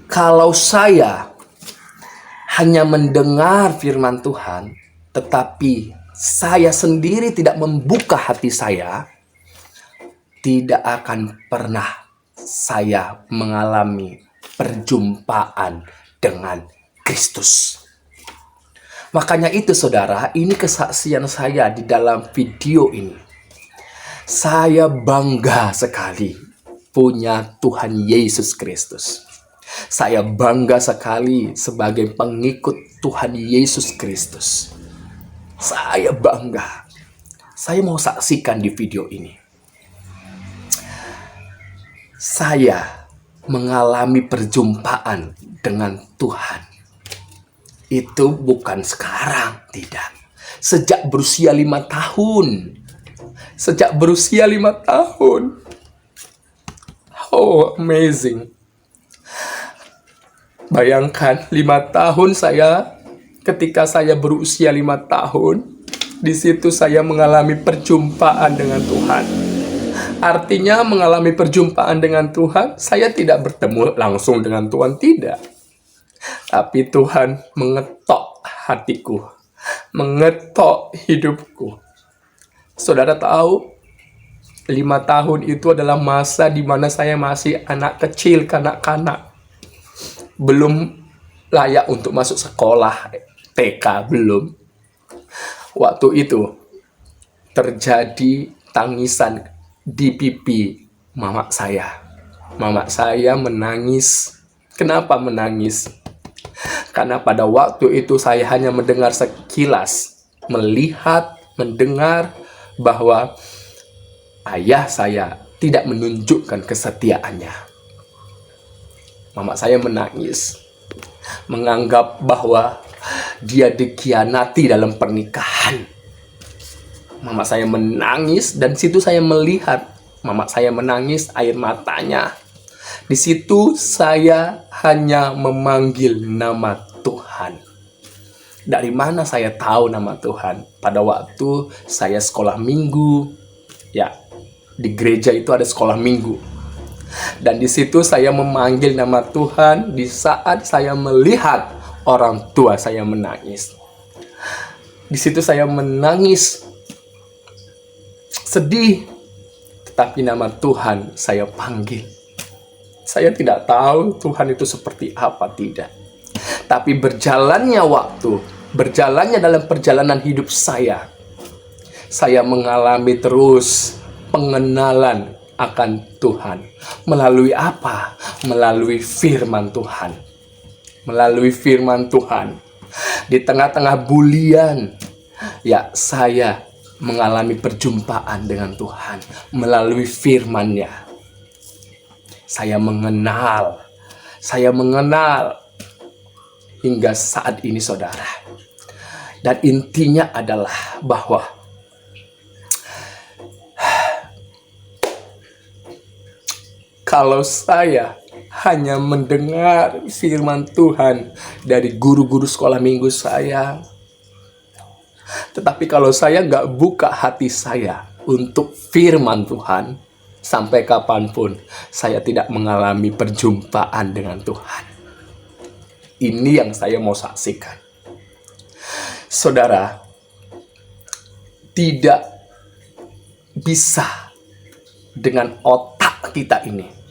Kalau saya hanya mendengar firman Tuhan, tetapi saya sendiri tidak membuka hati saya, tidak akan pernah saya mengalami perjumpaan dengan Kristus. Makanya itu saudara, ini kesaksian saya di dalam video ini. Saya bangga sekali punya Tuhan Yesus Kristus. Saya bangga sekali sebagai pengikut Tuhan Yesus Kristus. Saya bangga. Saya mau saksikan di video ini. Saya mengalami perjumpaan dengan Tuhan. Itu bukan sekarang, tidak. Sejak berusia 5 tahun. Sejak berusia 5 tahun. Oh, amazing. Bayangkan 5 tahun ketika saya berusia 5 tahun, di situ saya mengalami perjumpaan dengan Tuhan. Artinya mengalami perjumpaan dengan Tuhan, saya tidak bertemu langsung dengan Tuhan, tidak. Tapi Tuhan mengetok hatiku, mengetok hidupku. Saudara tahu, 5 tahun itu adalah masa di mana saya masih anak kecil, kanak-kanak. Belum layak untuk masuk sekolah TK, belum. Waktu itu terjadi tangisan di pipi mama saya. Mama saya menangis. Kenapa menangis? Karena pada waktu itu saya hanya mendengar sekilas, melihat, mendengar bahwa ayah saya tidak menunjukkan kesetiaannya. Mama saya menangis, menganggap bahwa dia dikhianati dalam pernikahan. Mama saya menangis, dan situ saya melihat mama saya menangis, air matanya. Di situ saya hanya memanggil nama Tuhan. Dari mana saya tahu nama Tuhan? Pada waktu saya sekolah minggu, ya, di gereja itu ada sekolah minggu. Dan di situ saya memanggil nama Tuhan di saat saya melihat orang tua saya menangis. Di situ saya menangis, sedih, tetapi nama Tuhan saya panggil. Saya tidak tahu Tuhan itu seperti apa, tidak. Tapi berjalannya waktu, berjalannya dalam perjalanan hidup saya mengalami terus pengenalan akan Tuhan. Melalui apa? Melalui firman Tuhan. Melalui firman Tuhan. Di tengah-tengah bulian, ya, saya mengalami perjumpaan dengan Tuhan. Melalui firman-Nya. Saya mengenal hingga saat ini, saudara. Dan intinya adalah bahwa kalau saya hanya mendengar firman Tuhan dari guru-guru sekolah minggu saya, tetapi kalau saya nggak buka hati saya untuk firman Tuhan, sampai kapanpun saya tidak mengalami perjumpaan dengan Tuhan. Ini yang saya mau saksikan. Saudara, tidak bisa dengan otak kita ini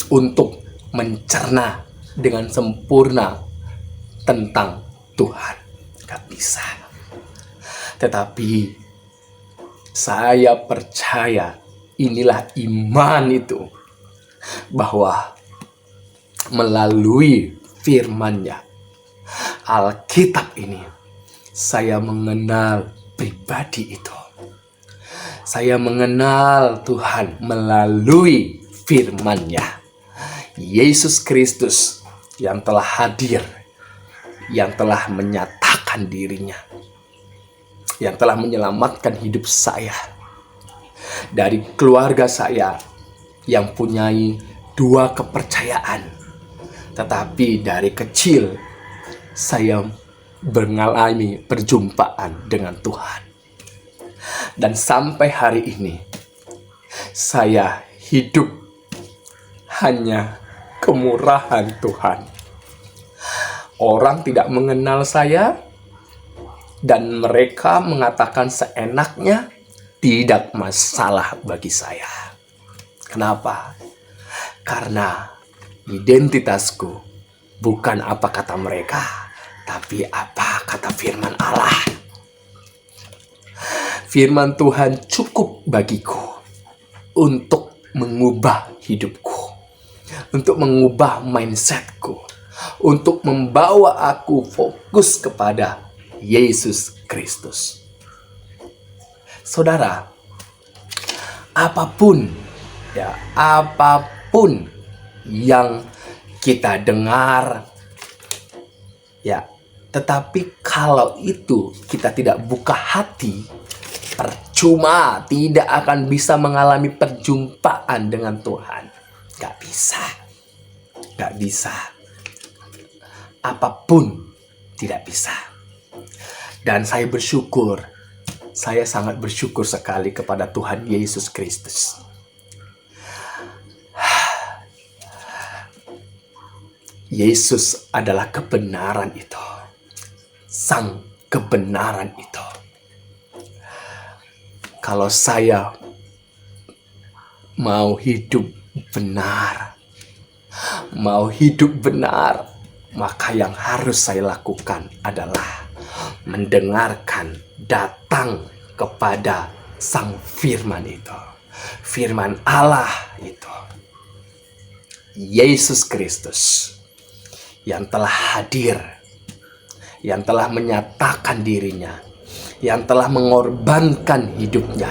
untuk mencerna dengan sempurna tentang Tuhan. Gak bisa. Tetapi saya percaya, inilah iman itu, bahwa melalui firman-Nya, Alkitab ini, saya mengenal pribadi itu. Saya mengenal Tuhan melalui firman-Nya. Yesus Kristus yang telah hadir, yang telah menyatakan dirinya, yang telah menyelamatkan hidup saya. Dari keluarga saya yang punyai 2 kepercayaan, tetapi dari kecil saya mengalami perjumpaan dengan Tuhan. Dan sampai hari ini saya hidup hanya kemurahan Tuhan. Orang tidak mengenal saya, dan mereka mengatakan seenaknya, tidak masalah bagi saya. Kenapa? Karena identitasku bukan apa kata mereka, tapi apa kata firman Allah. Firman Tuhan cukup bagiku untuk mengubah hidupku, untuk mengubah mindsetku, untuk membawa aku fokus kepada Yesus Kristus. Saudara, apapun yang kita dengar, tetapi kalau itu kita tidak buka hati, percuma, tidak akan bisa mengalami perjumpaan dengan Tuhan. Gak bisa. Apapun tidak bisa. Dan saya sangat bersyukur sekali kepada Tuhan Yesus Kristus. Yesus adalah kebenaran itu. Sang kebenaran itu. Kalau saya mau hidup benar, maka yang harus saya lakukan adalah mendengarkan, datang kepada Sang Firman itu. Firman Allah itu. Yesus Kristus yang telah hadir, yang telah menyatakan dirinya, yang telah mengorbankan hidupnya,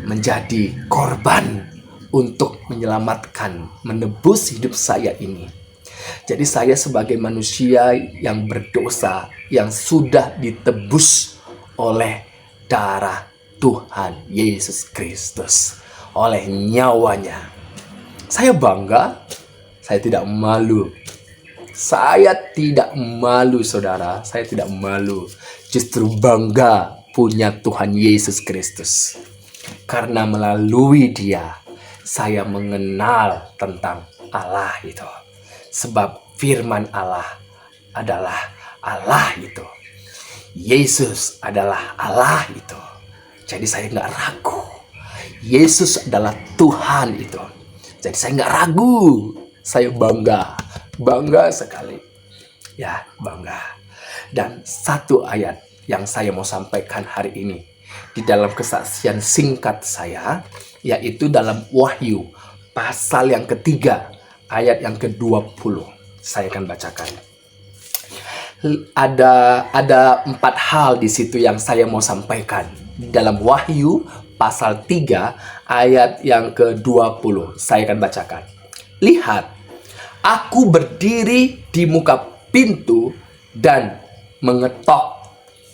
menjadi korban untuk menyelamatkan, menebus hidup saya ini. Jadi saya sebagai manusia yang berdosa, yang sudah ditebus oleh darah Tuhan Yesus Kristus, oleh nyawanya. Saya bangga, saya tidak malu. Saya tidak malu, saudara. Saya tidak malu. Justru bangga punya Tuhan Yesus Kristus. Karena melalui Dia, saya mengenal tentang Allah itu. Sebab firman Allah adalah Allah itu. Yesus adalah Allah itu. Jadi saya nggak ragu. Yesus adalah Tuhan itu. Jadi saya nggak ragu. Saya bangga sekali. Ya, bangga. Dan satu ayat yang saya mau sampaikan hari ini di dalam kesaksian singkat saya, yaitu dalam Wahyu pasal yang ketiga, ayat yang ke-20. Saya akan bacakan. Ada 4 hal di situ yang saya mau sampaikan. Dalam Wahyu pasal 3 ayat yang ke-20. Saya akan bacakan. Lihat, aku berdiri di muka pintu dan mengetok.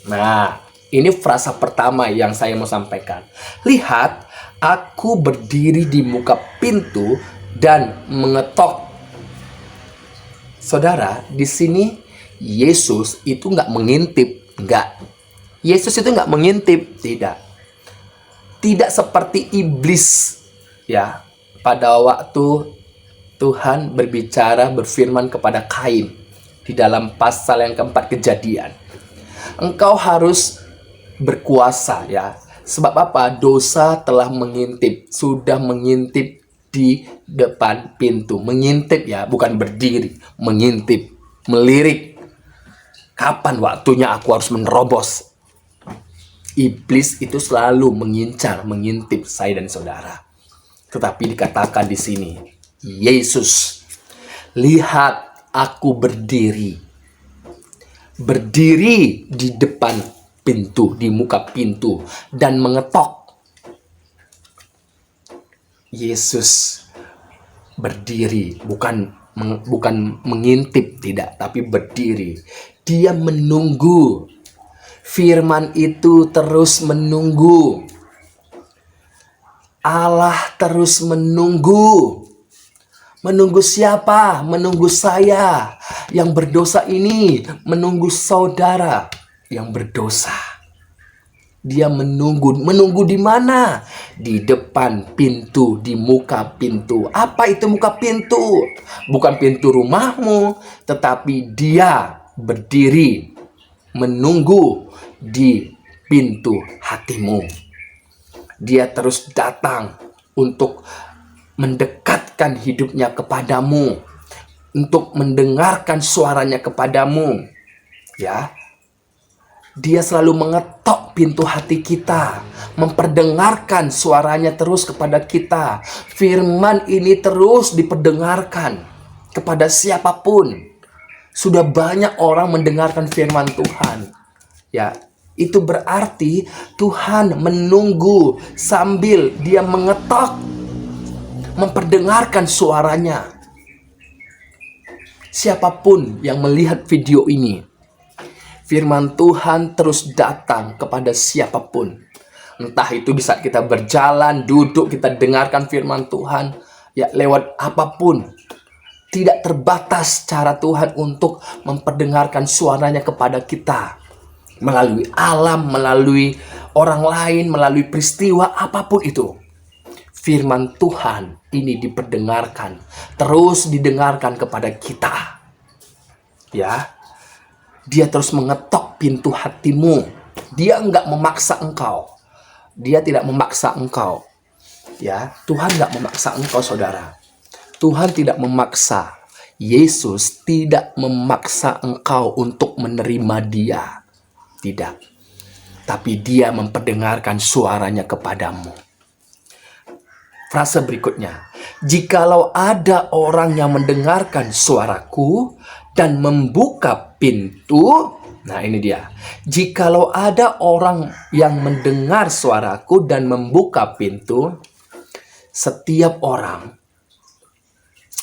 Nah, ini frasa pertama yang saya mau sampaikan. Lihat, aku berdiri di muka pintu dan mengetok. Saudara, di sini Yesus itu nggak mengintip, nggak. Yesus itu nggak mengintip, tidak. Tidak seperti iblis, pada waktu Tuhan berbicara, berfirman kepada Kain di dalam pasal yang keempat Kejadian. Engkau harus berkuasa, Sebab apa? Dosa telah mengintip, sudah mengintip di depan pintu. Mengintip, bukan berdiri, mengintip, melirik. Kapan waktunya aku harus menerobos? Iblis itu selalu mengincar, mengintip saya dan saudara. Tetapi dikatakan di sini, Yesus, lihat aku berdiri di depan pintu, di muka pintu, dan mengetok. Yesus berdiri, bukan mengintip, tidak, tapi berdiri. Dia menunggu. Firman itu terus menunggu. Allah terus menunggu. Menunggu siapa? Menunggu saya yang berdosa ini. Menunggu saudara yang berdosa. Dia menunggu. Menunggu di mana? Di depan pintu, di muka pintu. Apa itu muka pintu? Bukan pintu rumahmu, tetapi dia berdiri menunggu di pintu hatimu. Dia terus datang untuk mendekatkan hidupnya kepadamu, untuk mendengarkan suaranya kepadamu. Ya, dia selalu mengetok pintu hati kita, memperdengarkan suaranya terus kepada kita. Firman ini terus diperdengarkan kepada siapapun. Sudah banyak orang mendengarkan firman Tuhan. Ya, itu berarti Tuhan menunggu sambil dia mengetok, memperdengarkan suaranya. Siapapun yang melihat video ini, firman Tuhan terus datang kepada siapapun. Entah itu bisa kita berjalan, duduk, kita dengarkan firman Tuhan. Ya, lewat apapun. Tidak terbatas cara Tuhan untuk memperdengarkan suaranya kepada kita. Melalui alam, melalui orang lain, melalui peristiwa apapun itu. Firman Tuhan ini diperdengarkan. Terus didengarkan kepada kita. Ya. Dia terus mengetok pintu hatimu. Dia enggak memaksa engkau. Dia tidak memaksa engkau. Ya, Tuhan enggak memaksa engkau, saudara. Tuhan tidak memaksa. Yesus tidak memaksa engkau untuk menerima dia. Tidak. Tapi dia memperdengarkan suaranya kepadamu. Frase berikutnya. Jikalau ada orang yang mendengarkan suaraku dan membuka pintu. Nah, ini dia. Jikalau ada orang yang mendengar suaraku dan membuka pintu. Setiap orang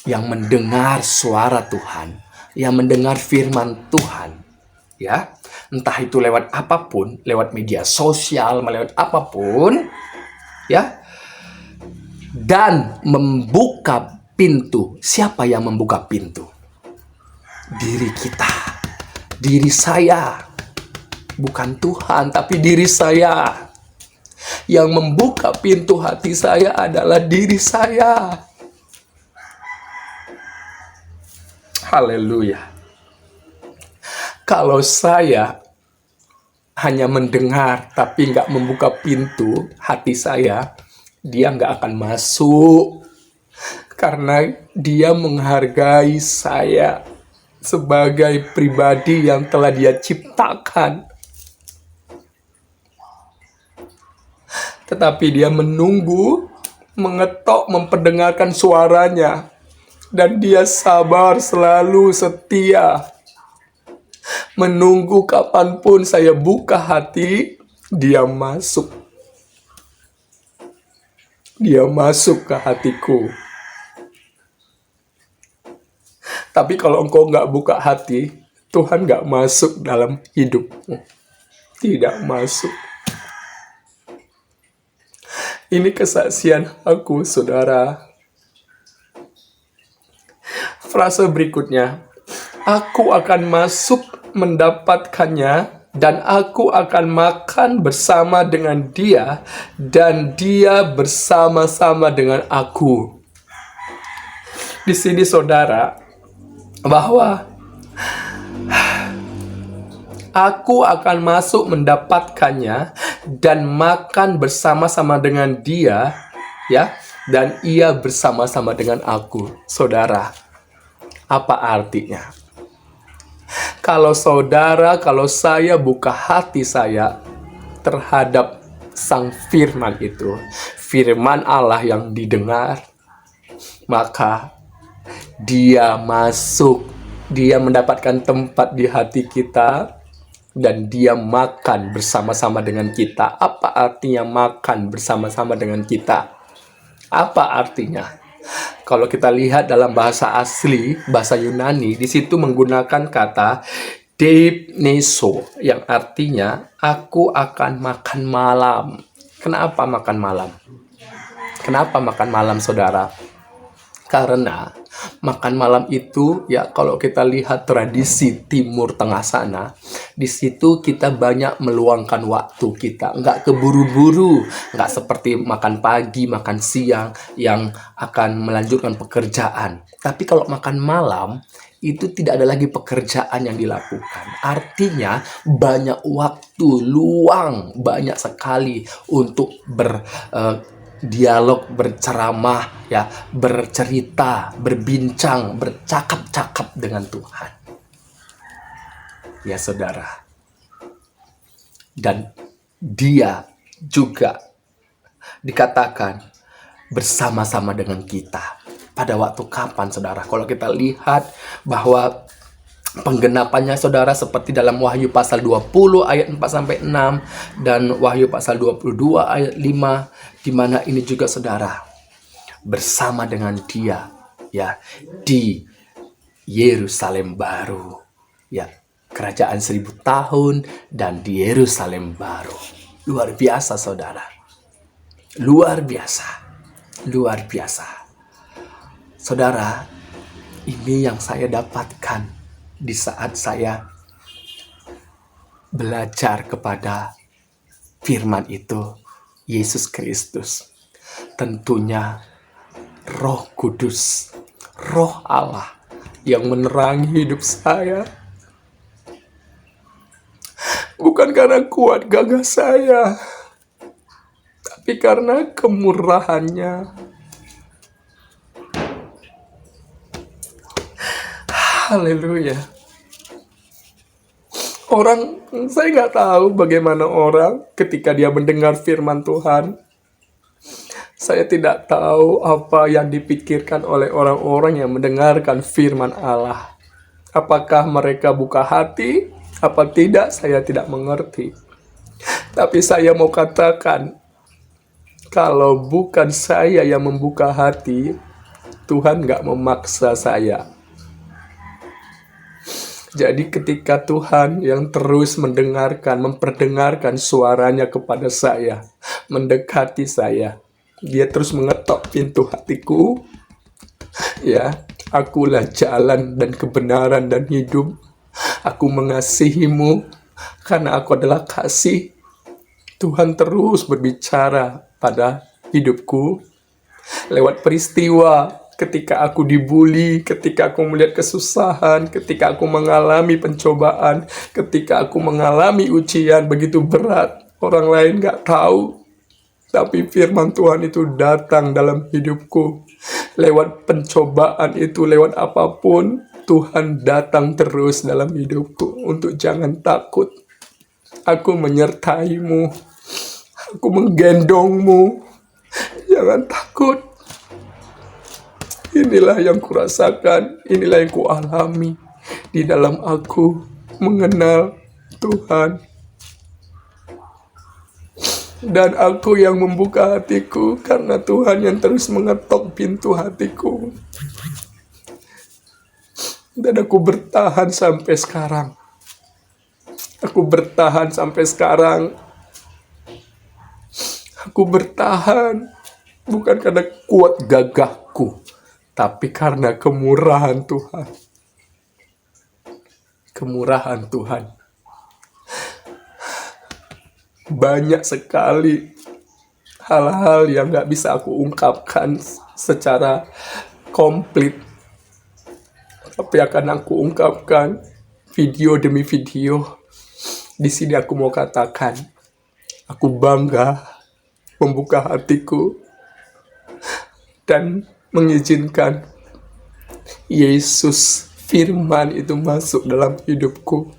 yang mendengar suara Tuhan, yang mendengar firman Tuhan, ya, entah itu lewat apapun, lewat media sosial, lewat apapun, ya, dan membuka pintu. Siapa yang membuka pintu? Diri kita, diri saya, bukan Tuhan, tapi diri saya. Yang membuka pintu hati saya adalah diri saya. Haleluya. Kalau saya hanya mendengar tapi nggak membuka pintu hati saya, dia nggak akan masuk. Karena dia menghargai saya sebagai pribadi yang telah dia ciptakan. Tetapi dia menunggu, mengetok, memperdengarkan suaranya. Dan dia sabar, selalu setia. Menunggu kapanpun saya buka hati, dia masuk. Dia masuk ke hatiku. Tapi kalau engkau nggak buka hati, Tuhan nggak masuk dalam hidupmu. Tidak masuk. Ini kesaksian aku, saudara. Frase berikutnya, aku akan masuk mendapatkannya dan aku akan makan bersama dengan dia dan dia bersama-sama dengan aku. Di sini, saudara, bahwa aku akan masuk mendapatkannya dan makan bersama-sama dengan dia, ya, dan ia bersama-sama dengan aku. Saudara, apa artinya? Kalau saya buka hati saya terhadap sang firman itu, firman Allah yang didengar, maka dia masuk, dia mendapatkan tempat di hati kita, dan dia makan bersama-sama dengan kita. Apa artinya makan bersama-sama dengan kita? Apa artinya? Kalau kita lihat dalam bahasa asli, bahasa Yunani, di situ menggunakan kata deipneso, yang artinya aku akan makan malam. Kenapa makan malam? Kenapa makan malam, saudara? Karena makan malam itu, ya kalau kita lihat tradisi Timur Tengah sana, di situ kita banyak meluangkan waktu kita, nggak keburu-buru, nggak seperti makan pagi, makan siang yang akan melanjutkan pekerjaan. Tapi kalau makan malam, itu tidak ada lagi pekerjaan yang dilakukan. Artinya banyak waktu luang, banyak sekali untuk dialog, berceramah, ya, bercerita, berbincang, bercakap-cakap dengan Tuhan. Ya saudara. Dan dia juga dikatakan bersama-sama dengan kita. Pada waktu kapan saudara? Kalau kita lihat bahwa penggenapannya saudara seperti dalam Wahyu pasal 20 ayat 4-6 dan Wahyu pasal 22 ayat 5, di mana ini juga saudara bersama dengan dia, ya, di Yerusalem baru, ya, kerajaan 1000 tahun dan di Yerusalem baru. Luar biasa saudara, luar biasa, luar biasa saudara. Ini yang saya dapatkan di saat saya belajar kepada firman itu, Yesus Kristus. Tentunya Roh Kudus, Roh Allah yang menerangi hidup saya. Bukan karena kuat gagah saya, tapi karena kemurahannya. Haleluya. Saya nggak tahu bagaimana orang ketika dia mendengar firman Tuhan. Saya tidak tahu apa yang dipikirkan oleh orang-orang yang mendengarkan firman Allah. Apakah mereka buka hati? Apa tidak? Saya tidak mengerti. Tapi saya mau katakan, kalau bukan saya yang membuka hati, Tuhan nggak memaksa saya. Jadi ketika Tuhan yang terus memperdengarkan suaranya kepada saya, mendekati saya, dia terus mengetok pintu hatiku, ya, akulah jalan dan kebenaran dan hidup. Aku mengasihimu karena aku adalah kasih. Tuhan terus berbicara pada hidupku lewat peristiwa. Ketika aku dibully, ketika aku melihat kesusahan, ketika aku mengalami pencobaan, ketika aku mengalami ujian begitu berat, orang lain gak tahu. Tapi firman Tuhan itu datang dalam hidupku. Lewat pencobaan itu, lewat apapun, Tuhan datang terus dalam hidupku untuk jangan takut. Aku menyertaimu, aku menggendongmu, jangan takut. Inilah yang kurasakan, inilah yang kualami di dalam aku mengenal Tuhan. Dan aku yang membuka hatiku karena Tuhan yang terus mengetok pintu hatiku. Dan aku bertahan sampai sekarang. Aku bertahan sampai sekarang. Aku bertahan bukan karena kuat gagahku, tapi karena kemurahan Tuhan. Kemurahan Tuhan. Banyak sekali hal-hal yang gak bisa aku ungkapkan secara komplit. Tapi akan aku ungkapkan video demi video. Di sini aku mau katakan, aku bangga membuka hatiku dan mengizinkan Yesus firman itu masuk dalam hidupku.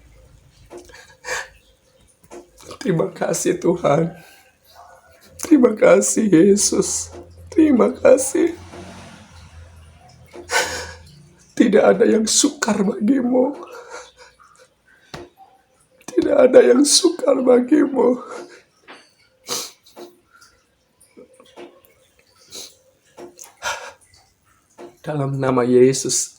Terima kasih Tuhan. Terima kasih Yesus. Terima kasih. Tidak ada yang sukar bagimu. Tidak ada yang sukar bagimu. Dalam nama Yesus,